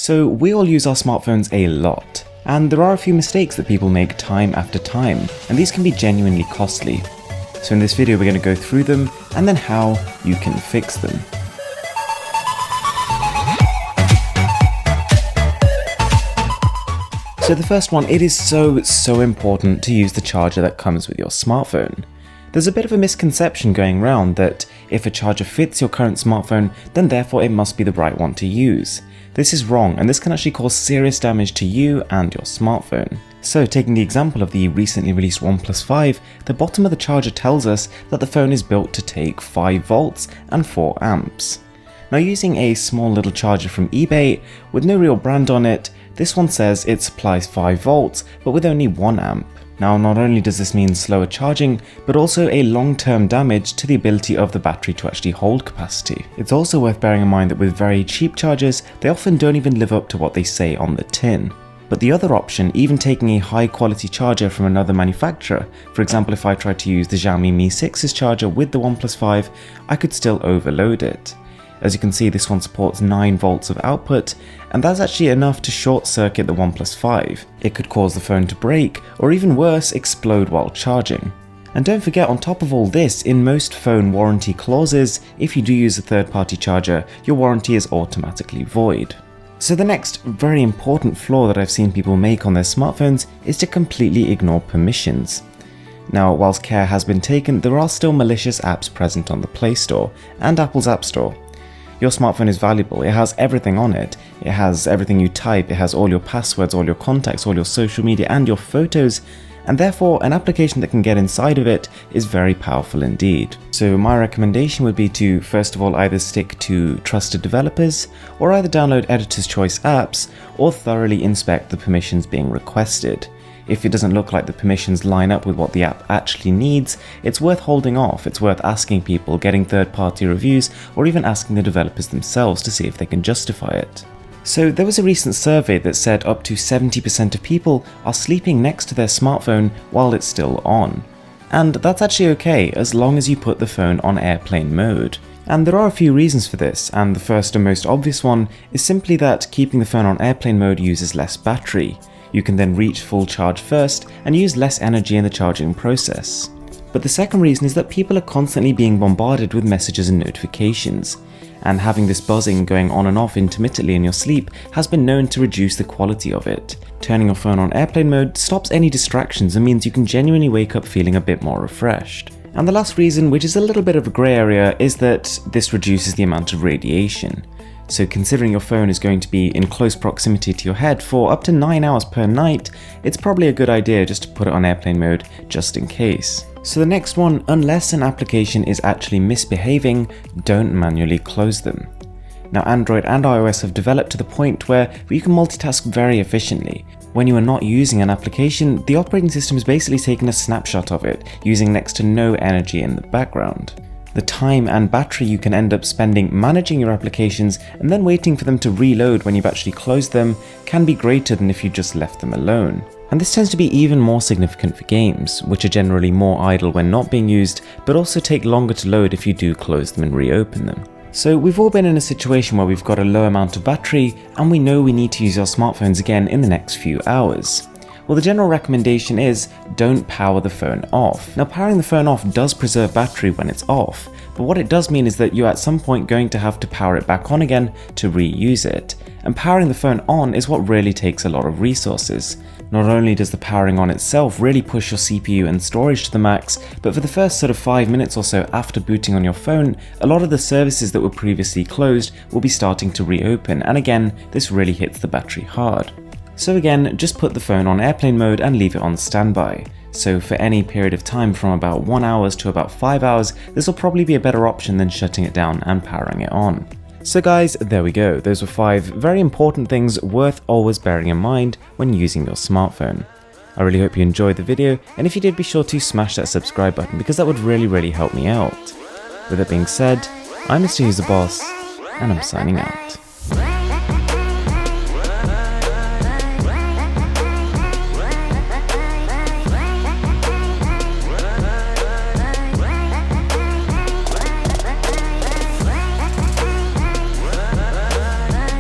So we all use our smartphones a lot, and there are a few mistakes that people make time after time, and these can be genuinely costly. So in this video we're going to go through them, and then how you can fix them. So the first one, it is so important to use the charger that comes with your smartphone. There's a bit of a misconception going around that if a charger fits your current smartphone, then therefore it must be the right one to use. This is wrong, and this can actually cause serious damage to you and your smartphone. So taking the example of the recently released OnePlus 5, the bottom of the charger tells us that the phone is built to take 5 volts and 4 amps. Now using a small little charger from eBay with no real brand on it, this one says it supplies 5 volts but with only 1 amp. Now not only does this mean slower charging, but also a long-term damage to the ability of the battery to actually hold capacity. It's also worth bearing in mind that with very cheap chargers, they often don't even live up to what they say on the tin. But the other option, even taking a high quality charger from another manufacturer, for example if I tried to use the Xiaomi Mi 6's charger with the OnePlus 5, I could still overload it. As you can see, this one supports 9 volts of output, and that's actually enough to short circuit the OnePlus 5. It could cause the phone to break, or even worse, explode while charging. And don't forget, on top of all this, in most phone warranty clauses, if you do use a third-party charger, your warranty is automatically void. So the next very important flaw that I've seen people make on their smartphones is to completely ignore permissions. Now, whilst care has been taken, there are still malicious apps present on the Play Store and Apple's App Store. Your smartphone is valuable, it has everything on it. It has everything you type, it has all your passwords, all your contacts, all your social media and your photos, and therefore an application that can get inside of it is very powerful indeed. So my recommendation would be to first of all either stick to trusted developers, or either download Editor's Choice apps, or thoroughly inspect the permissions being requested. If it doesn't look like the permissions line up with what the app actually needs, it's worth holding off, it's worth asking people, getting third-party reviews, or even asking the developers themselves to see if they can justify it. So there was a recent survey that said up to 70% of people are sleeping next to their smartphone while it's still on. And that's actually okay, as long as you put the phone on airplane mode. And there are a few reasons for this, and the first and most obvious one is simply that keeping the phone on airplane mode uses less battery. You can then reach full charge first and use less energy in the charging process. But the second reason is that people are constantly being bombarded with messages and notifications, and having this buzzing going on and off intermittently in your sleep has been known to reduce the quality of it. Turning your phone on airplane mode stops any distractions and means you can genuinely wake up feeling a bit more refreshed. And the last reason, which is a little bit of a grey area, is that this reduces the amount of radiation. So considering your phone is going to be in close proximity to your head for up to 9 hours per night, it's probably a good idea just to put it on airplane mode just in case. So the next one, unless an application is actually misbehaving, don't manually close them. Now Android and iOS have developed to the point where you can multitask very efficiently. When you are not using an application, the operating system is basically taking a snapshot of it, using next to no energy in the background. The time and battery you can end up spending managing your applications and then waiting for them to reload when you've actually closed them can be greater than if you just left them alone. And this tends to be even more significant for games, which are generally more idle when not being used, but also take longer to load if you do close them and reopen them. So we've all been in a situation where we've got a low amount of battery and we know we need to use our smartphones again in the next few hours. Well, the general recommendation is don't power the phone off. Now powering the phone off does preserve battery when it's off, but what it does mean is that you're at some point going to have to power it back on again to reuse it. And powering the phone on is what really takes a lot of resources. Not only does the powering on itself really push your CPU and storage to the max, but for the first sort of 5 minutes or so after booting on your phone, a lot of the services that were previously closed will be starting to reopen, and again, this really hits the battery hard. So again, just put the phone on airplane mode and leave it on standby. So for any period of time from about 1 hour to about 5 hours, this will probably be a better option than shutting it down and powering it on. So guys, there we go. Those were 5 very important things worth always bearing in mind when using your smartphone. I really hope you enjoyed the video, and if you did, be sure to smash that subscribe button because that would really help me out. With that being said, I'm Mr. Who's the Boss, and I'm signing out.